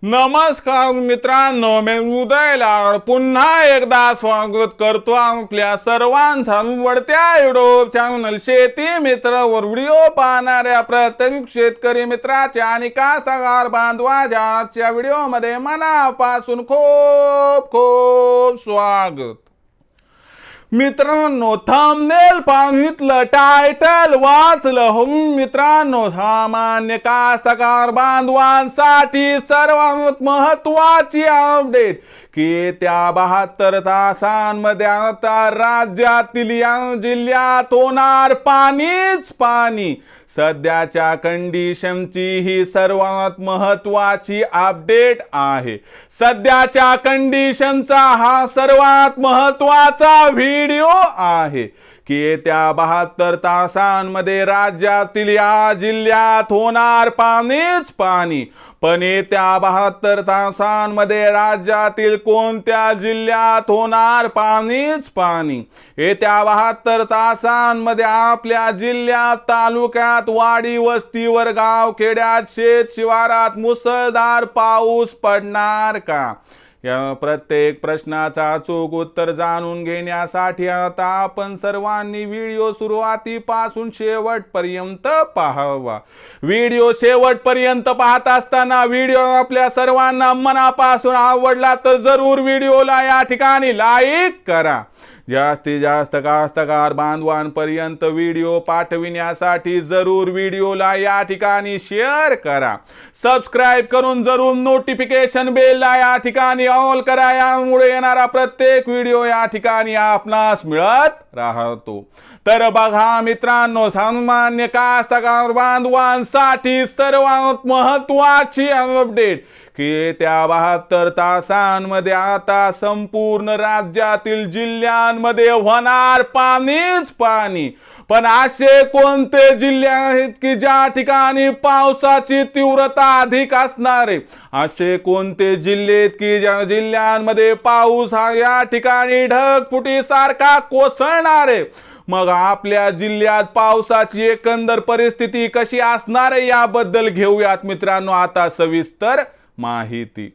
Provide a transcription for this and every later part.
नमस्कार मित्रांनो, मी उदय लाड पुन्हा एकदा स्वागत करतो आपल्या सर्वांचा आवडत्या युट्यूब चॅनल शेती मित्र वर व्हिडिओ पाहणाऱ्या प्रत्येक शेतकरी मित्राच्या आणि कास्तकार बांधवाच्या आजच्या व्हिडिओमध्ये मनापासून खूप खूप स्वागत। मित्रांनो, थंबनेल पाहितलं, टायटल वाचलं हो मित्रांनो, सामान्य कास्तकार बांधवांसाठी सर्वात महत्त्वाची अपडेट की त्या 72 तासांमध्ये आता राज्यातील या जिल्ह्यात होणार पाणीच पाणी। सध्याच्या कंडिशनची ही सर्वात महत्त्वाची अपडेट आहे। सध्याच्या कंडिशनचा हा सर्वात महत्त्वाचा व्हिडिओ आहे की येत्या 72 तासांमध्ये राज्यातील या जिल्ह्यात होणार पाणीच पाणी। पण येत्या 72 तासांमध्ये राज्यातील कोणत्या जिल्ह्यात होणार पाणीच पाणी? येत्या 72 तासांमध्ये आपल्या जिल्ह्यात, तालुक्यात, वाडी वस्तीवर, गाव खेड्यात, शेत शिवारात मुसळधार पाऊस पडणार का? या प्रत्येक प्रश्नाचा अचूक उत्तर जाणून घेण्यासाठी आता आपण सर्वांनी व्हिडिओ सुरुवातीपासून शेवटपर्यंत पाहावा। व्हिडिओ शेवटपर्यंत पाहत असताना व्हिडिओ आपल्या सर्वांना मनापासून आवडला तर जरूर व्हिडिओला या ठिकाणी लाईक करा। जास्तीत जास्त कास्तकार बांधवांपर्यंत व्हिडिओ पाठविण्यासाठी जरूर व्हिडिओला या ठिकाणी शेअर करा। सबस्क्राइब करून जरूर नोटिफिकेशन बेलला या ठिकाणी ऑल करा, यामुळे येणारा प्रत्येक व्हिडिओ या ठिकाणी आपणास मिळत राहतो। तर बघा मित्रांनो, सामान्य कास्तकार बांधवांसाठी सर्वात महत्त्वाची अपडेट की त्या 72 तासांमध्ये आता संपूर्ण राज्यातील जिल्ह्यांमध्ये होणार पाणीच पाणी। पण असे कोणते जिल्हे आहेत की ज्या ठिकाणी पावसाची तीव्रता अधिक असणार आहे? असे कोणते जिल्हे आहेत की ज्या जिल्ह्यांमध्ये पाऊस हा या ठिकाणी ढगफुटीसारखा कोसळणार आहे? मग आपल्या जिल्ह्यात पावसाची एकंदर परिस्थिती कशी असणार आहे याबद्दल घेऊयात मित्रांनो आता सविस्तर माहिती।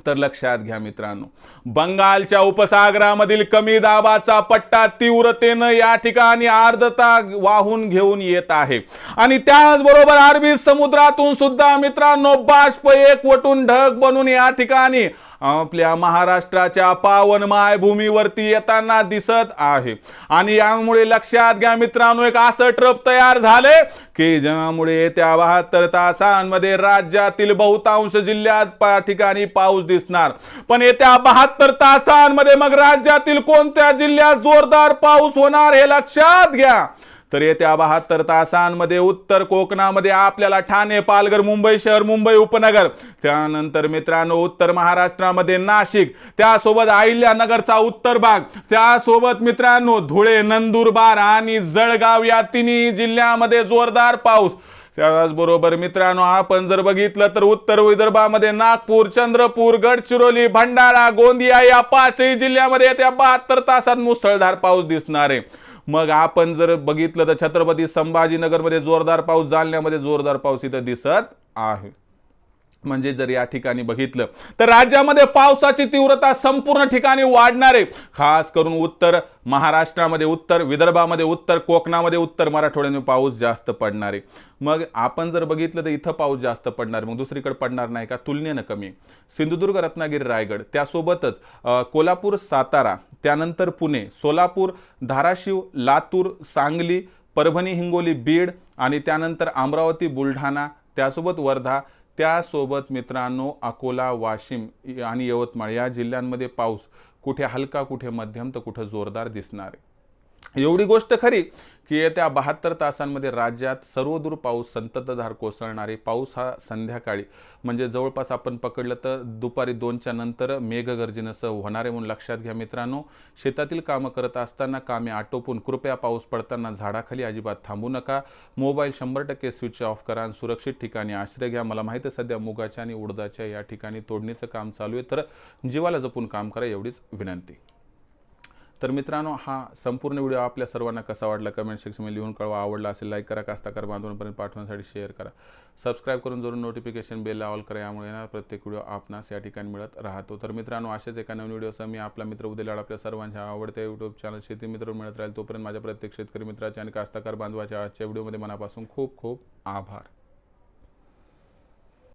तर लक्षात घ्या मित्रांनो, बंगालच्या उपसागरामधील कमी दाबाचा पट्टा तीव्रतेने या ठिकाणी आर्द्रता वाहून घेऊन येत आहे आणि त्याचबरोबर अरबी समुद्रातून सुद्धा मित्रांनो बाष्प एकवटून ढग बनून या ठिकाणी आपल्या महाराष्ट्राच्या पावन मायभूमीवरती येताना दिसत आहे। आणि यामुळे लक्षात घ्या मित्रांनो, एक असं ट्रप तयार झाले की ज्यामुळे येत्या 72 तासांमध्ये राज्यातील बहुतांश जिल्ह्यात ठिकाणी पाऊस दिसणार। पण येत्या 72 तासांमध्ये मग राज्यातील कोणत्या जिल्ह्यात जोरदार पाऊस होणार हे लक्षात घ्या। तर येत्या 72 तासांमध्ये उत्तर कोकणामध्ये आपल्याला ठाणे, पालघर, मुंबई शहर, मुंबई उपनगर, त्यानंतर मित्रांनो उत्तर महाराष्ट्रामध्ये नाशिक, त्यासोबत अहिल्यानगरचा उत्तर भाग, त्यासोबत मित्रांनो धुळे, नंदुरबार आणि जळगाव या तिन्ही जिल्ह्यामध्ये जोरदार पाऊस। त्याचबरोबर मित्रांनो आपण जर बघितलं तर उत्तर विदर्भामध्ये नागपूर, चंद्रपूर, गडचिरोली, भंडारा, गोंदिया या 5 जिल्ह्यामध्ये येत्या 72 तासात मुसळधार पाऊस दिसणार आहे। मग आपण जर बघितलं तर छत्रपती संभाजीनगरमध्ये जोरदार पाऊस, जालन्यामध्ये जोरदार पाऊस इथं दिसत आहे। म्हणजे जर या ठिकाणी बघितलं तर राज्यामध्ये पावसाची तीव्रता संपूर्ण ठिकाणी वाढणार आहे। खास करून उत्तर महाराष्ट्रामध्ये, उत्तर विदर्भामध्ये, उत्तर कोकणामध्ये, उत्तर मराठवाड्यामध्ये पाऊस जास्त पडणार आहे। मग आपण जर बघितलं तर इथं पाऊस जास्त पडणार, मग दुसरीकडे पडणार नाही का? तुलनेनं कमी। सिंधुदुर्ग, रत्नागिरी, रायगड, त्यासोबतच कोल्हापूर, सातारा, त्यानंतर पुणे, सोलापूर, धाराशिव, लातूर, सांगली, परभणी, हिंगोली, बीड आणि त्यानंतर अमरावती, बुलढाणा, त्यासोबत वर्धा, त्यासोबत मित्रांनो अकोला, वाशिम आणि यवतमाळ या जिल्ह्यांमध्ये पाऊस कुठे हलका, कुठे मध्यम तर कुठे जोरदार दिसणार आहे। एवढी गोष्ट खरी की येत्या 72 तासांमध्ये राज्यात सर्वदूर पाऊस, संततधार कोसळणारे पाऊस हा संध्याकाळी म्हणजे जवळपास आपण पकडलं तर दुपारी 2च्या नंतर मेघगर्जनेसह होणार आहे। म्हणून लक्षात घ्या मित्रांनो, शेतातील कामं करत असताना कामे आटोपून कृपया पाऊस पडताना झाडाखाली अजिबात थांबू नका। मोबाईल 100% स्विच ऑफ करा आणि सुरक्षित ठिकाणी आश्रय घ्या। मला माहिती आहे सध्या मुगाच्या आणि उडदाच्या या ठिकाणी तोडणीचं काम चालू आहे, तर जीवाला जपून काम करा एवढीच विनंती। तर मित्रांनो, हा संपूर्ण व्हिडिओ आपल्या सर्वांना कसा वाटला कमेंट सेक्शनमध्ये लिहून कळवा. आवडला असेल लाईक करा, कास्तकार बांधवांपर्यंत पाठवण्यासाठी शेअर करा, सबस्क्राईब करून जरूर नोटिफिकेशन बेल ऑल करा. यामुळे येणार प्रत्येक व्हिडिओ आपणास या ठिकाणी मिळत राहतो. तर मित्रांनो, अशाच एका नवीन व्हिडिओसह मी आपला मित्र उदय लाड आपल्या सर्वांच्या आवडत्या यूट्यूब चॅनल शेती मित्र मिळत राहील. तोपर्यंत माझ्या प्रत्येक शेतकरी मित्राचे आणि कास्तकार बांधवाच्या आजच्या व्हिडिओमध्ये मनापासून खूप खूप आभार.